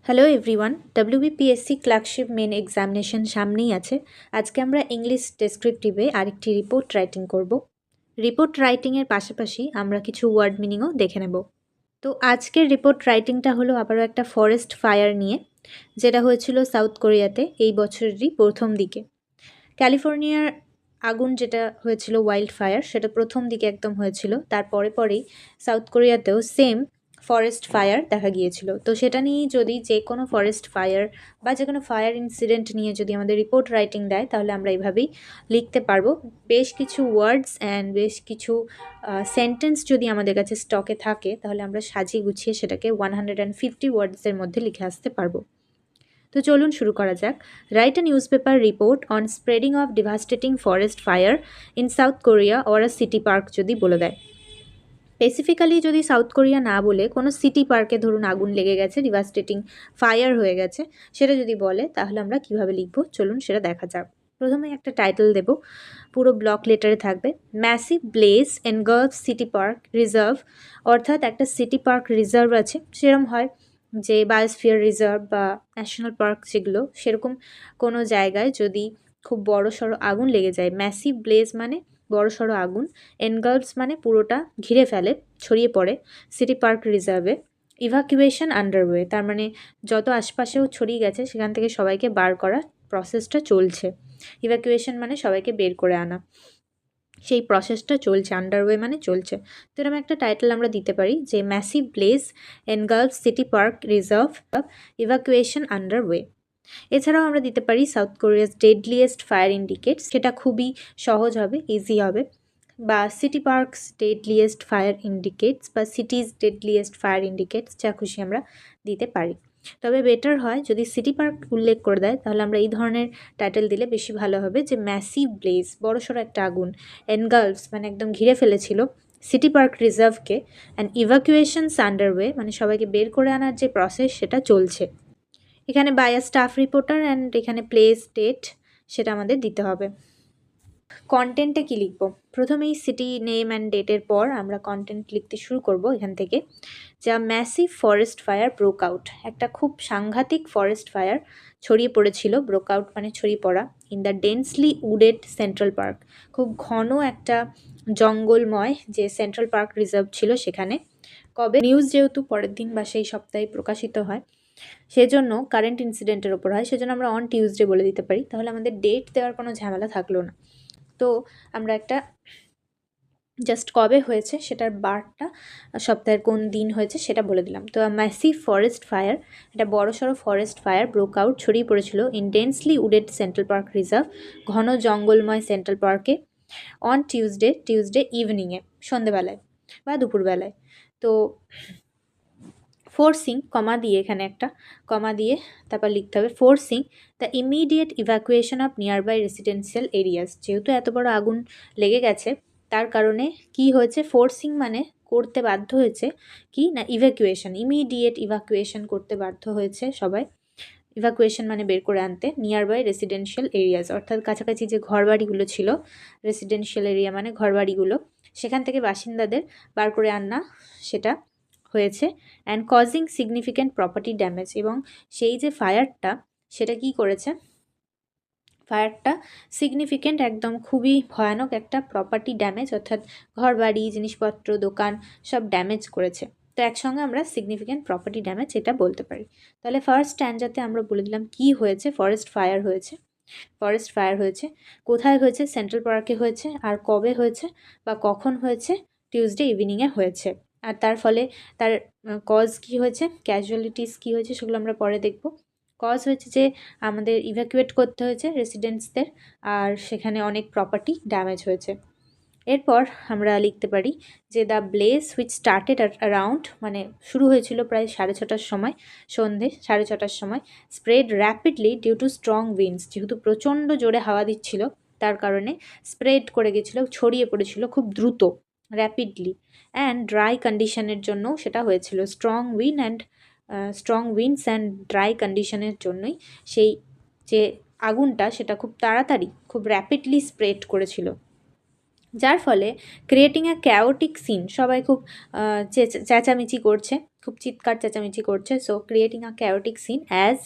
Hello everyone, WBPSC clerkship main examination সামনেই আছে। আজকে আমরা ইংলিশ ডেসক্রিপটিভে আরেকটি রিপোর্ট রাইটিং করব। রিপোর্ট রাইটিংয়ের পাশাপাশি আমরা কিছু ওয়ার্ড মিনিংও দেখে নেব। তো আজকের রিপোর্ট রাইটিংটা হলো আবারও একটা ফরেস্ট ফায়ার নিয়ে, যেটা হয়েছিল সাউথ কোরিয়াতে এই বছরেরই প্রথম দিকে। ক্যালিফোর্নিয়ার আগুন যেটা হয়েছিল ওয়াইল্ড ফায়ার, সেটা প্রথম দিকে একদম হয়েছিল। তারপরে পরেই সাউথ কোরিয়াতেও সেম ফরেস্ট ফায়ার দেখা গিয়েছিল। তো সেটা নিয়ে যদি যে কোনো ফরেস্ট ফায়ার বা যে কোনো ফায়ার ইনসিডেন্ট নিয়ে যদি আমাদের রিপোর্ট রাইটিং দেয়, তাহলে আমরা এইভাবেই লিখতে পারবো। বেশ কিছু ওয়ার্ডস অ্যান্ড বেশ কিছু সেন্টেন্স যদি আমাদের কাছে স্টকে থাকে, তাহলে আমরা সাজিয়ে গুছিয়ে সেটাকে 150 ওয়ার্ডসের মধ্যে লিখে আসতে পারবো। তো চলুন শুরু করা যাক। Write a newspaper report on spreading of devastating forest fire in south Korea or a city park যদি বলে দেয়। স্পেসিফিক্যালি যদি সাউথ কোরিয়া না বলে কোনো সিটি পার্কে ধরুন আগুন লেগে গেছে, ডিভাস্টেটিং ফায়ার হয়ে গেছে, সেটা যদি বলে, তাহলে আমরা কিভাবে লিখবো চলুন সেটা দেখা যাক। প্রথমে একটা টাইটেল দেব, পুরো ব্লক লেটারে থাকবে। Massive bless engulf city park reserve, অর্থাৎ একটা সিটি পার্ক রিজার্ভ আছে, সেরকম হয় যে বায়োস্ফিয়ার রিজার্ভ বা ন্যাশনাল পার্ক যেগুলো, সেরকম কোনো জায়গায় যদি খুব বড় সড়ো আগুন লেগে যায়। ম্যাসিভ ব্লেজ মানে বড় সড়ো আগুন, এনগালফস মানে পুরোটা ঘিরে ফেলে, ছড়িয়ে পড়ে সিটি পার্ক রিজার্ভে। ইভাকুয়েশন আন্ডারওয়ে, তার মানে যত আশপাশেও ছড়িয়ে গেছে সেখান থেকে সবাইকে বার করার প্রসেসটা চলছে। ইভাকুয়েশন মানে সবাইকে বের করে আনা, সেই প্রসেসটা চলছে। আন্ডারওয়ে মানে চলছে। তো এরকম একটা টাইটেল আমরা দিতে পারি যে massive bless engulf city park reserve, evacuation underway. এছাড়াও আমরা দিতে পারি সাউথ কোরিয়াস ডেডলিয়েস্ট ফায়ার ইন্ডিকেটস, সেটা খুবই সহজ হবে, ইজি হবে। বা city parks deadliest fire indicates বা সিটিজ ডেডলিয়েস্ট ফায়ার ইন্ডিকেটস, যা খুশি আমরা দিতে পারি। তবে বেটার হয় যদি সিটি পার্ক উল্লেখ করে দেয়, তাহলে আমরা এই ধরনের টাইটেল দিলে বেশি ভালো হবে, যে ম্যাসিভ ব্লেজ বড়সড় একটা আগুন, এনগালফস মানে একদম ঘিরে ফেলেছিল সিটি পার্ক রিজার্ভকে, অ্যান্ড ইভাকুয়েশনস আন্ডারওয়ে মানে সবাইকে বের করে আনার যে প্রসেস সেটা চলছে। এখানে by a staff reporter and এখানে প্লেস ডেট সেটা আমাদের দিতে হবে। কন্টেন্টে কী লিখব? প্রথমেই সিটি নেম অ্যান্ড ডেটের পর আমরা কন্টেন্ট লিখতে শুরু করব এখান থেকে। যা massive forest fire broke out, একটা খুব সাংঘাতিক ফরেস্ট ফায়ার ছড়িয়ে পড়েছিল। ব্রোক আউট মানে ছড়িয়ে পড়া। In the densely wooded central park, খুব ঘন একটা জঙ্গলময় যে সেন্ট্রাল পার্ক রিজার্ভ ছিল সেখানে। কবে? নিউজ যেহেতু পরের দিন বা সেই সপ্তাহে প্রকাশিত হয়, সেজন্য কারেন্ট ইনসিডেন্টের ওপর হয়, সেজন্য আমরা অন টিউসডে বলে দিতে পারি। তাহলে আমাদের ডেট দেওয়ার কোনো ঝামেলা থাকলো না। তো আমরা একটা জাস্ট কবে হয়েছে সেটার বারটা, সপ্তাহের কোন দিন হয়েছে সেটা বলে দিলাম। তো ম্যাসিভ ফরেস্ট ফায়ার, এটা বড়সড় ফরেস্ট ফায়ার ব্রোক আউট ছড়িয়ে পড়েছিল in densely wooded central park reserve, ঘন জঙ্গলময় সেন্ট্রাল পার্কে, অন টিউসডে ইভিনিংয়ে, সন্ধেবেলায় বা দুপুরবেলায়। তো ফোর্সিং, কমা দিয়ে, এখানে একটা কমা দিয়ে তারপর লিখতে হবে forcing the immediate evacuation of nearby residential areas. যেহেতু এত বড় আগুন লেগে গেছে, তার কারণে কি হয়েছে, ফোর্সিং মানে করতে বাধ্য হয়েছে কি না, ইভ্যাকুয়েশন, ইমিডিয়েট ইভ্যাকুয়েশন করতে বাধ্য হয়েছে সবাই। ইভ্যাকুয়েশন মানে বের করে আনতে। নিয়ার বাই রেসিডেন্সিয়াল এরিয়াস অর্থাৎ কাছাকাছি যে ঘরবাড়িগুলো ছিল, রেসিডেন্সিয়াল এরিয়া মানে ঘরবাড়িগুলো, সেখান থেকে বাসিন্দাদের বার করে আনা সেটা হয়েছে। And causing significant property damage, এবং সেই যে ফায়ারটা সেটা কি করেছে, ফায়ারটা সিগনিফিক্যান্ট একদম খুবই ভয়ানক একটা প্রপার্টি ড্যামেজ, অর্থাৎ ঘরবাড়ি, জিনিসপত্র, দোকান সব ড্যামেজ করেছে। তো একসঙ্গে আমরা সিগনিফিক্যান্ট প্রপার্টি ড্যামেজ এটা বলতে পারি। তাহলে ফার্স্ট স্ট্যান্ডাতে আমরা বলে দিলাম কি হয়েছে, ফরেস্ট ফায়ার হয়েছে। ফরেস্ট ফায়ার হয়েছে কোথায় হয়েছে, সেন্ট্রাল পার্কে হয়েছে, আর কবে হয়েছে বা কখন হয়েছে, টিউসডে ইভিনিংয়ে হয়েছে। আর তার ফলে তার কজ কি হয়েছে, ক্যাজুয়ালিটিস কি হয়েছে, সেগুলো আমরা পরে দেখব। কজ হয়েছে যে আমাদের ইভ্যাকুয়েট করতে হয়েছে রেসিডেন্টসদের, আর সেখানে অনেক প্রপার্টি ড্যামেজ হয়েছে। এরপর আমরা লিখতে পারি যে the blaze which started around, মানে শুরু হয়েছিল প্রায় 6:30টার সময়, সন্ধে 6:30টার সময়, spread rapidly due to strong winds, যেহেতু প্রচণ্ড জোরে হাওয়া দিচ্ছিল তার কারণে স্প্রেড করে গেছিলো, ছড়িয়ে পড়েছিল খুব দ্রুত, র্যাপিডলি। অ্যান্ড ড্রাই কন্ডিশনের জন্যও সেটা হয়েছিল, স্ট্রং উইন্ডস অ্যান্ড ড্রাই কন্ডিশনের জন্যই সেই যে আগুনটা সেটা খুব তাড়াতাড়ি, খুব র্যাপিডলি স্প্রেড করেছিল। যার ফলে ক্রিয়েটিং আ ক্যাওটিক সিন, সবাই খুব চেঁচামেচি করছে, খুব চিৎকার চেঁচামেচি করছে। So creating a chaotic scene as,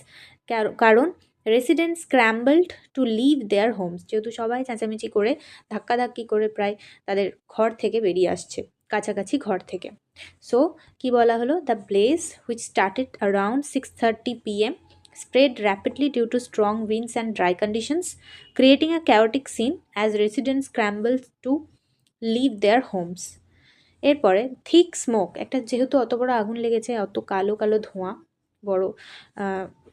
কারণ residents scrambled to leave their homes, যেহেতু সবাই চেঁচামেচি করে ধাক্কাধাক্কি করে প্রায় তাদের ঘর থেকে বেরিয়ে আসছে, কাছাকাছি ঘর থেকে। সো কি বলা হলো, the blaze which started around 6:30 PM spread rapidly due to strong winds and dry conditions, creating a chaotic scene as residents scrambled to leave their homes. এরপরে থিক স্মোক, একটা যেহেতু অত বড় আগুন লেগেছে, অত কালো কালো ধোঁয়া বড়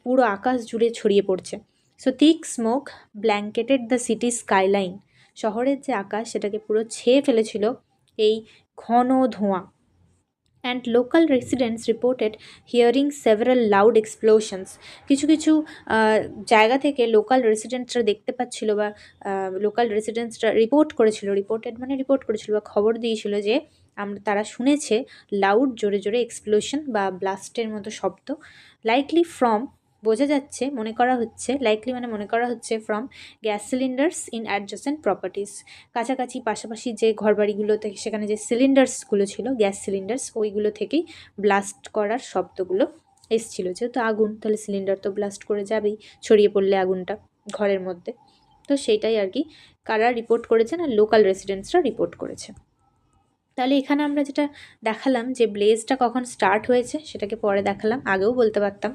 পুরো আকাশ জুড়ে ছড়িয়ে পড়ছে। So thick smoke blanketed the city skyline, শহরের যে আকাশ সেটাকে পুরো ছেয়ে ফেলেছিল এই ঘন ধোঁয়া। And local residents reported hearing several loud explosions, কিছু কিছু জায়গা থেকে লোকাল রেসিডেন্টসরা দেখতে পাচ্ছিল বা লোকাল রেসিডেন্টসরা রিপোর্টেড মানে রিপোর্ট করেছিল বা খবর দিয়েছিল যে তারা শুনেছে লাউড জোরে জোরে এক্সপ্লোশন বা ব্লাস্টের মতো শব্দ, লাইকলি ফ্রম, বোঝা যাচ্ছে মনে করা হচ্ছে, লাইকলি মানে মনে করা হচ্ছে from gas cylinders in adjacent properties, কাছাকাছি পাশাপাশি যে ঘরবাড়িগুলো থেকে সেখানে যে সিলিন্ডার্সগুলো ছিল গ্যাস সিলিন্ডার্স, ওইগুলো থেকেই ব্লাস্ট করার শব্দগুলো এসছিল। যেহেতু আগুন, তাহলে সিলিন্ডার তো ব্লাস্ট করে যাবেই ছড়িয়ে পড়লে আগুনটা ঘরের মধ্যে। তো সেইটাই আর কি কারা রিপোর্ট করেছে না, লোকাল রেসিডেন্টসরা রিপোর্ট করেছে। তাহলে এখানে আমরা যেটা দেখালাম যে ব্লেজটা কখন স্টার্ট হয়েছে সেটাকে পরে দেখালাম, আগেও বলতে পারতাম।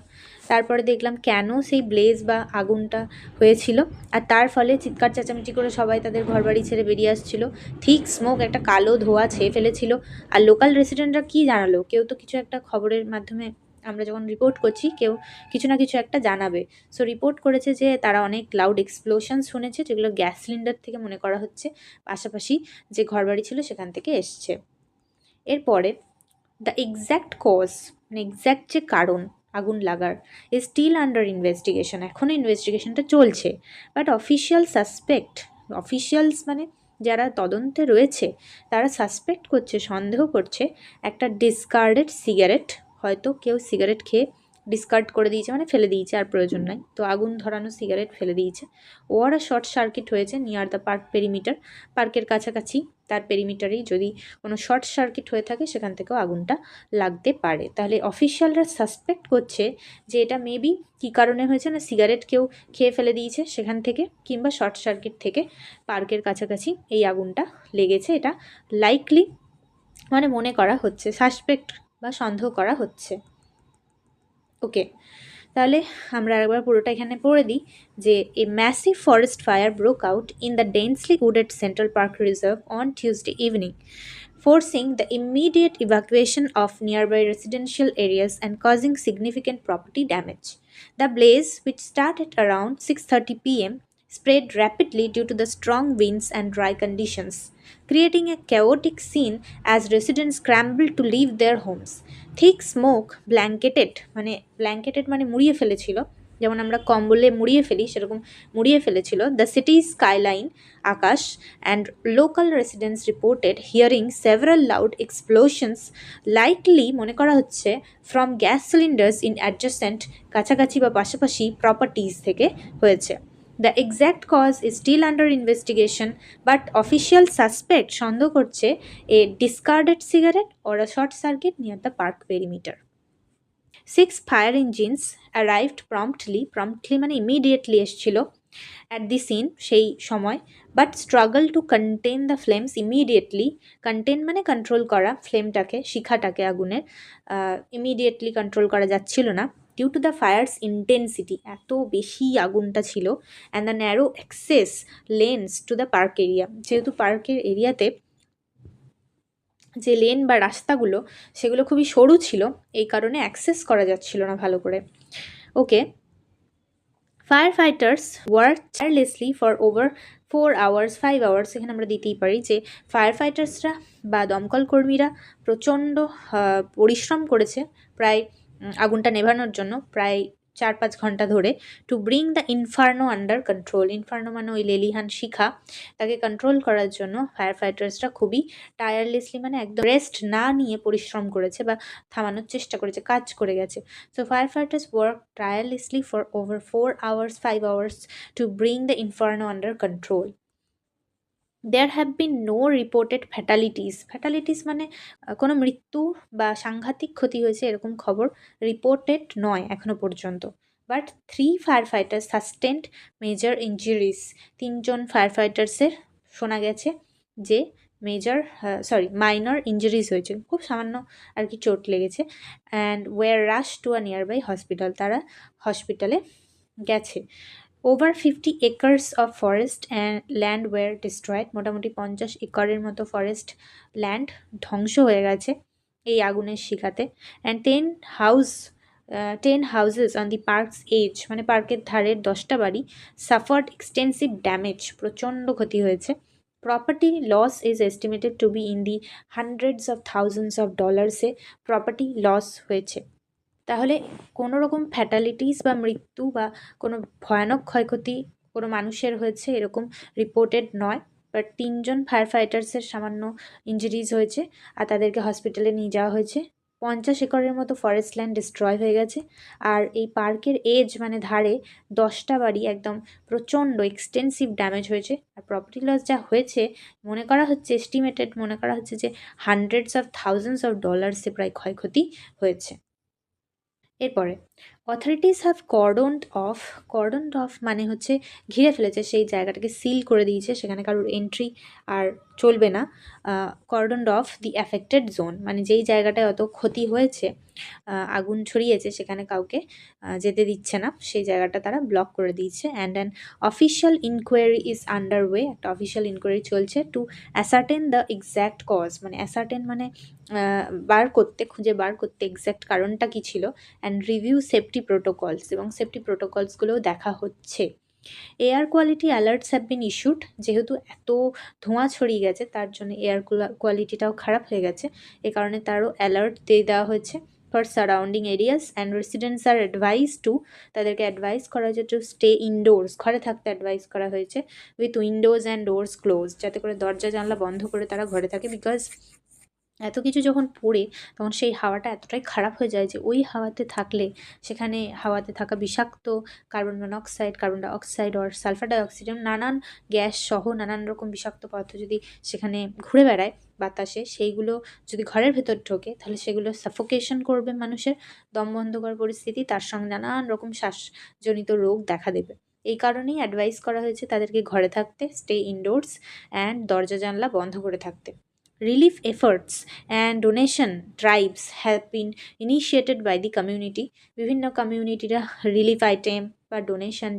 তারপরে দেখলাম কেন সেই ব্লেজ বা আগুনটা হয়েছিল, আর তার ফলে চিৎকার চেঁচামেচি করে সবাই তাদের ঘরবাড়ি ছেড়ে বেরিয়ে আসছিল। ঠিক স্মোক, একটা কালো ধোঁয়া ছেয়ে ফেলেছিল। আর লোকাল রেসিডেন্টরা কী জানালো, কেউ তো কিছু একটা খবরের মাধ্যমে আমরা যখন রিপোর্ট করছি কেউ কিছু না কিছু একটা জানাবে। সো রিপোর্ট করেছে যে তারা অনেক লাউড এক্সপ্লোশন শুনেছে, যেগুলো গ্যাস সিলিন্ডার থেকে মনে করা হচ্ছে, পাশাপাশি যে ঘরবাড়ি ছিল সেখান থেকে এসছে। এরপরে দ্য এক্স্যাক্ট কজ, মানে এক্স্যাক্ট যে কারণ আগুন লাগার, ইজ স্টিল আন্ডার ইনভেস্টিগেশন, এখনও ইনভেস্টিগেশনটা চলছে। বাট অফিসিয়ালস মানে যারা তদন্তে রয়েছে তারা সাসপেক্ট করছে, সন্দেহ করছে একটা ডিসকার্ডেড সিগারেট, হয়তো কেউ সিগারেট খেয়ে ডিসকার্ড করে দিয়েছে, মানে ফেলে দিয়েছে, আর প্রয়োজন নাই, তো আগুন ধরানো সিগারেট ফেলে দিয়েছে। ওর শর্ট সার্কিট হয়েছে নিয়ার দ্য পার্ক পেরিমিটার, পার্কের কাছাকাছি তার পেরিমিটারেই যদি কোনো শর্ট সার্কিট হয়ে থাকে সেখান থেকেও আগুনটা লাগতে পারে। তাহলে অফিসিয়ালরা সাসপেক্ট করছে যে এটা মেবি কী কারণে হয়েছে না, সিগারেট কেউ খেয়ে ফেলে দিয়েছে সেখান থেকে, কিংবা শর্ট সার্কিট থেকে পার্কের কাছাকাছি এই আগুনটা লেগেছে, এটা লাইকলি মানে মনে করা হচ্ছে, সাসপেক্ট বা সন্দেহ করা হচ্ছে। ওকে, তাহলে আমরা আরেকবার পুরোটা এখানে পড়ে দিই যে a massive forest fire broke out in the densely wooded central park reserve on Tuesday evening, forcing the immediate evacuation of nearby residential areas and causing significant property damage. The blaze, which started around 6:30 p.m., spread rapidly due to the strong winds and dry conditions, creating a chaotic scene as residents scrambled to leave their homes. Thick smoke blanketed মানে মুড়িয়ে ফেলেছিল, যেমন আমরা কম্বলে মুড়িয়ে ফেলি সেরকম মুড়িয়ে ফেলেছিল দ্য সিটি স্কাইলাইন, আকাশ। And local residents reported hearing several loud explosions, likely মনে করা হচ্ছে from gas cylinders in adjacent, কাছাকাছি বা পাশাপাশি প্রপার্টিজ থেকে হয়েছে। The exact cause is still under investigation, but official suspect সন্দেহ করছে a discarded cigarette or a short circuit near the park perimeter. 6 fire engines arrived promptly মানে immediately এসেছিল at the scene সেই সময়, but struggle two contain the flames immediately, contain মানে control করা, ফ্লেমটাকে শিখাটাকে আগুনের ইমিডিয়েটলি কন্ট্রোল করা যাচ্ছিল না, due to the fire's intensity, এত বেশি আগুনটা ছিল, and the narrow access lanes to the park area, যেহেতু পার্কের এরিয়াতে যে লেন বা রাস্তাগুলো সেগুলো খুবই সরু ছিল, এই কারণে অ্যাক্সেস করা যাচ্ছিল না ভালো করে। Okay, fire fighters work tirelessly for over 4 hours 5 hours, এখানে আমরা দিতেই পারি যে ফায়ার ফাইটার্সরা বা দমকল কর্মীরা প্রচণ্ড পরিশ্রম করেছে প্রায় আগুনটা নেভানোর জন্য, প্রায় 4-5 ঘন্টা ধরে, to bring the Inferno under control, Inferno মানে ওই লেলিহান শিখা, তাকে কন্ট্রোল করার জন্য ফায়ার ফাইটার্সরা খুবই টায়ারলেসলি মানে একদম রেস্ট না নিয়ে পরিশ্রম করেছে বা থামানোর চেষ্টা করেছে, কাজ করে গেছে। So firefighters worked tirelessly for over 4 hours, 5 hours to bring the inferno under control. There have been no reported fatalities মানে কোনো মৃত্যু বা সাংঘাতিক ক্ষতি হয়েছে এরকম খবর রিপোর্টেড নয় এখনো পর্যন্ত। But 3 fire fighters sustained major injuries, 3জন ফায়ার ফাইটার্সের শোনা গেছে যে মাইনর ইঞ্জুরিজ হয়েছে, খুব সামান্য আর কি চোট লেগেছে। And were rush to a nearby hospital, তারা হসপিটালে গেছে। Over 50 acres of forest and land were destroyed, মোটামুটি 50 একরের মতো ফরেস্ট ল্যান্ড ধ্বংস হয়ে গেছে এই আগুনের শিখাতে। And 10 houses on the park's edge, মানে পার্কের ধারের 10টা বাড়ি সাফার্ড এক্সটেন্সিভ ড্যামেজ, প্রচণ্ড ক্ষতি হয়েছে। Property loss is estimated to be in the hundreds of thousands of ডলার্সে প্রপার্টি লস হয়েছে। তাহলে কোনো রকম ফ্যাটালিটিস বা মৃত্যু বা কোনো ভয়ানক ক্ষয়ক্ষতি কোনো মানুষের হয়েছে এরকম রিপোর্টেড নয়। বাট 3জন ফায়ার ফাইটার্সের সামান্য ইঞ্জুরিজ হয়েছে আর তাদেরকে হসপিটালে নিয়ে যাওয়া হয়েছে। 50 একরের মতো ফরেস্ট ল্যান্ড ডিস্ট্রয় হয়ে গেছে। আর এই পার্কের এজ মানে ধারে 10টা বাড়ি একদম প্রচণ্ড এক্সটেন্সিভ ড্যামেজ হয়েছে। আর প্রপার্টি লস যা হয়েছে মনে করা হচ্ছে যে হান্ড্রেডস অফ থাউজেন্ডস অফ ডলার্সে প্রায় ক্ষয়ক্ষতি হয়েছে। এরপরে অথরিটিস হ্যাভ কর্ডনড অফ মানে হচ্ছে ঘিরে ফেলেছে, সেই জায়গাটাকে সিল করে দিয়েছে, সেখানে কারোর এন্ট্রি আর চলবে না। কর্ডনড অফ দি অ্যাফেক্টেড জোন মানে যেই জায়গাটায় অত ক্ষতি হয়েছে, আগুন ছড়িয়েছে, সেখানে কাউকে যেতে দিচ্ছে না, সেই জায়গাটা তারা ব্লক করে দিয়েছে। And an official inquiry is under way, একটা অফিসিয়াল ইনকোয়ারি চলছে to ascertain the exact cause, মানে অ্যাসার্টেন মানে খুঁজে বার করতে এক্স্যাক্ট কারণটা কী ছিল। অ্যান্ড রিভিউ সেফটি প্রোটোকলস, এবং সেফটি প্রোটোকলসগুলোও দেখা হচ্ছে। Air quality alerts have been issued, যেহেতু এত ধোঁয়া ছড়িয়ে গেছে তার জন্য এয়ার কোয়ালিটিটাও খারাপ হয়ে গেছে, এ কারণে তারও অ্যালার্ট দিয়ে দেওয়া হয়েছে for surrounding areas. And residents are advise to, তাদেরকে অ্যাডভাইস করা হয়েছে টু স্টে ইনডোর্স, ঘরে থাকতে অ্যাডভাইস করা হয়েছে, with Windows and doors close, যাতে করে দরজা জানলা বন্ধ করে তারা ঘরে থাকে। বিকজ এত কিছু যখন পড়ে তখন সেই হাওয়াটা এতটাই খারাপ হয়ে যায় যে ওই হাওয়াতে থাকলে সেখানে হাওয়াতে থাকা বিষাক্ত কার্বন মনোক্সাইড, কার্বন ডাইঅক্সাইড আর সালফার ডাইঅক্সাইড নানান গ্যাস সহ নানান রকম বিষাক্ত পদার্থ যদি সেখানে ঘুরে বেড়ায় বাতাসে, সেইগুলো যদি ঘরের ভেতর ঢোকে তাহলে সেগুলো সাফোকেশন করবে, মানুষের দম বন্ধ করার পরিস্থিতি, তার সঙ্গে নানান রকম শ্বাসজনিত রোগ দেখা দেবে। এই কারণেই অ্যাডভাইস করা হয়েছে তাদেরকে ঘরে থাকতে, স্টে ইনডোরস অ্যান্ড দরজা জানলা বন্ধ করে থাকতে। Relief efforts and donation drives have been initiated by the community, বিভিন্ন কমিউনিটিরা রিলিফ আইটেম বা ডোনেশন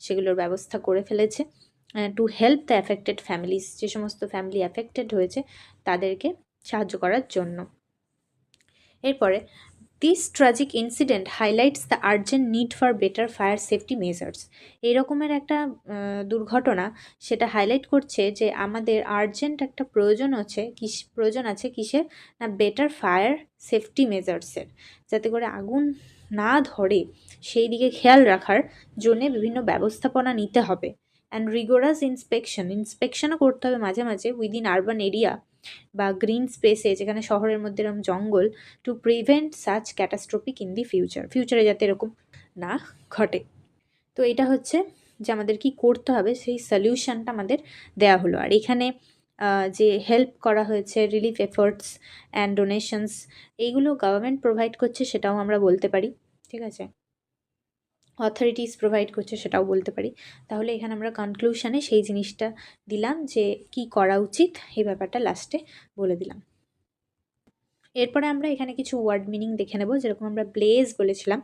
সেগুলোর ব্যবস্থা করে ফেলেছে to help the affected families, যে সমস্ত ফ্যামিলি অ্যাফেক্টেড হয়েছে তাদেরকে সাহায্য করার জন্য। এরপরে this tragic incident highlights the urgent need for better fire safety measures, এই রকমের একটা দুর্ঘটনা সেটা হাইলাইট করছে যে আমাদের আর্জেন্ট একটা প্রয়োজন আছে কিসের না, বেটার ফায়ার সেফটি মেজার্সের, যাতে করে আগুন না ধরে সেই দিকে খেয়াল রাখার জন্যে বিভিন্ন ব্যবস্থাপনা নিতে হবে। অ্যান্ড রিগোরাস ইন্সপেকশনও করতে হবে মাঝে মাঝে উইদিন আরবান এরিয়া বা গ্রিন স্পেসে, যেখানে শহরের মধ্যে এরকম জঙ্গল, to prevent such catastrophic in the ফিউচারে যাতে এরকম না ঘটে। তো এটা হচ্ছে যে আমাদের কি করতে হবে সেই সলিউশনটা আমাদের দেয়া হলো। আর এখানে যে হেল্প করা হয়েছে, রিলিফ এফোর্টস অ্যান্ড ডোনেশনস, এইগুলো গভর্নমেন্ট প্রোভাইড করছে সেটাও আমরা বলতে পারি, ঠিক আছে, অথরিটিস প্রোভাইড করছে সেটাও বলতে পারি। তাহলে এখানে আমরা কনক্লুশনে সেই জিনিসটা দিলাম যে কি করা উচিত, এই ব্যাপারটা লাস্টে বলে দিলাম। এরপরে আমরা এখানে কিছু ওয়ার্ড মিনিং দেখে নেব। যেরকম আমরা ব্লেজ বলেছিলাম,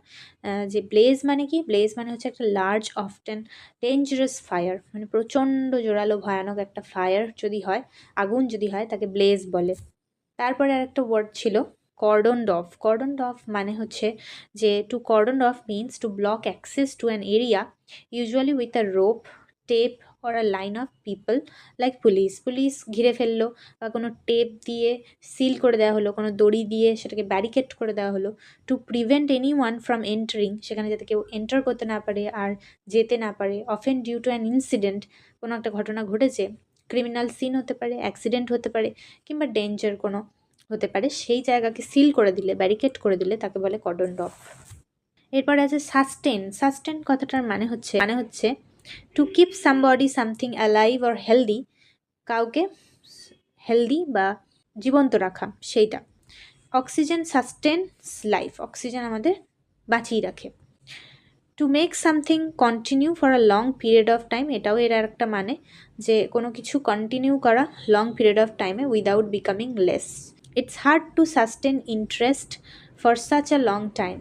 যে ব্লেজ মানে কি, ব্লেজ মানে হচ্ছে একটা লার্জ অফটেন ডেঞ্জারাস ফায়ার, মানে প্রচণ্ড জোরালো ভয়ানক একটা ফায়ার যদি হয়, আগুন যদি হয় তাকে ব্লেজ বলে। তারপরে আরেকটা ওয়ার্ড ছিল কর্ডন অফ মানে হচ্ছে যে to cordon off means to block access to an area usually with a rope, tape or a line of people like police ঘিরে ফেললো, বা কোনো টেপ দিয়ে সিল করে দেওয়া হলো, কোনো দড়ি দিয়ে সেটাকে ব্যারিকেড করে দেওয়া হলো। To prevent any one from entering, সেখানে যাতে কেউ এন্টার করতে না পারে আর যেতে না পারে। Often due to an incident, কোনো একটা ঘটনা ঘটেছে, ক্রিমিনাল সিন হতে পারে, অ্যাক্সিডেন্ট হতে পারে, কিংবা ডেঞ্জার কোনো হতে পারে, সেই জায়গাকে সিল করে দিলে, ব্যারিকেড করে দিলে তাকে বলে কর্ডনড অফ। এরপরে আছে সাস্টেন কথাটার মানে হচ্ছে to keep somebody something alive or healthy কাউকে হেলদি বা জীবন্ত রাখা সেইটা। অক্সিজেন সাস্টেন্স লাইফ, অক্সিজেন আমাদের বাঁচিয়ে রাখে। To make something continue for a long period of time, এটাও এর একটা মানে যে কোনো কিছু কন্টিনিউ করা লং পিরিয়ড অফ টাইমে without becoming less. It's hard to sustain interest for such a long time.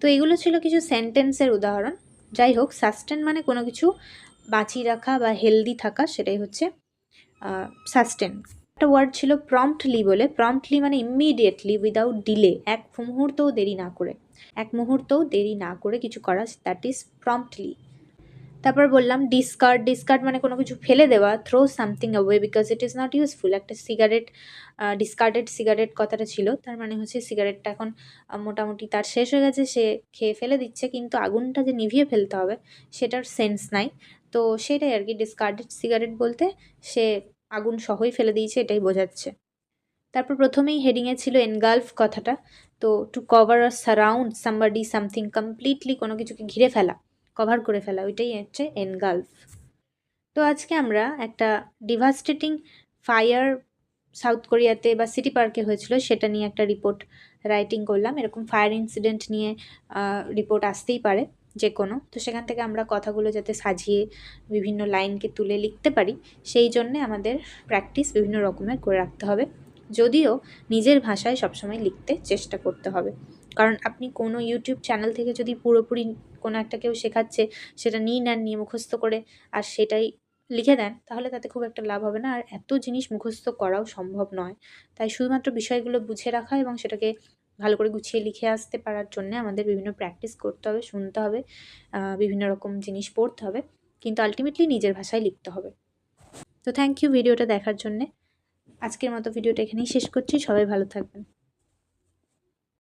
তো এগুলো ছিল কিছু সেন্টেন্সের উদাহরণ। যাই হোক, সাস্টেন মানে কোনো কিছু বাঁচিয়ে রাখা বা হেলদি থাকা, সেটাই হচ্ছে সাস্টেন। একটা ওয়ার্ড ছিল প্রম্পটলি বলে। প্রম্পটলি মানে ইমিডিয়েটলি, উইদাউট ডিলে, এক মুহূর্তও দেরি না করে, এক মুহূর্তও দেরি না করে কিছু করা, দ্যাট ইজ প্রম্পটলি। তারপর বললাম ডিসকার্ড। ডিসকার্ড মানে কোনো কিছু ফেলে দেওয়া, throw something away because it is not useful. একটা সিগারেট, ডিসকার্ডেড সিগারেট কথাটা ছিল, তার মানে হচ্ছে সিগারেটটা এখন মোটামুটি তার শেষ হয়ে গেছে, সে খেয়ে ফেলে দিচ্ছে, কিন্তু আগুনটা যে নিভিয়ে ফেলতে হবে সেটার সেন্স নাই। তো সেটাই আর কি, ডিসকার্ডেড সিগারেট বলতে সে আগুন সহই ফেলে দিয়েছে, এটাই বোঝাচ্ছে। তারপর প্রথমেই হেডিংয়ে ছিল এনগালফ কথাটা। তো to cover R surround somebody something completely, কোনো কিছুকে ঘিরে ফেলা, কভার করে ফেলা, ওইটাই হচ্ছে এনগালফ। তো আজকে আমরা একটা ডিভাস্টেটিং ফায়ার সাউথ কোরিয়াতে বা সিটি পার্কে হয়েছিল সেটা নিয়ে একটা রিপোর্ট রাইটিং করলাম। এরকম ফায়ার ইনসিডেন্ট নিয়ে রিপোর্ট আসতেই পারে যে কোনো, তো সেখান থেকে আমরা কথাগুলো যাতে সাজিয়ে বিভিন্ন লাইনকে তুলে লিখতে পারি, সেই জন্যে আমাদের প্র্যাকটিস বিভিন্ন রকমের করে রাখতে হবে। যদিও নিজের ভাষায় সবসময় লিখতে চেষ্টা করতে হবে, কারণ আপনি কোনো ইউটিউব চ্যানেল থেকে যদি পুরোপুরি কোনো একটা কেউ শেখাচ্ছে সেটা নিয়ে নেন, নিয়ে মুখস্থ করে আর সেটাই লিখে দেন, তাহলে তাতে খুব একটা লাভ হবে না, আর এত জিনিস মুখস্থ করাও সম্ভব নয়। তাই শুধুমাত্র বিষয়গুলো বুঝে রাখা এবং সেটাকে ভালো করে গুছিয়ে লিখে আসতে পারার জন্য আমাদের বিভিন্ন প্র্যাকটিস করতে হবে, শুনতে হবে, বিভিন্ন রকম জিনিস পড়তে হবে, কিন্তু আলটিমেটলি নিজের ভাষায় লিখতে হবে। তো থ্যাংক ইউ ভিডিওটা দেখার জন্যে। আজকের মতো ভিডিওটা এখানেই শেষ করছি। সবাই ভালো থাকবেন।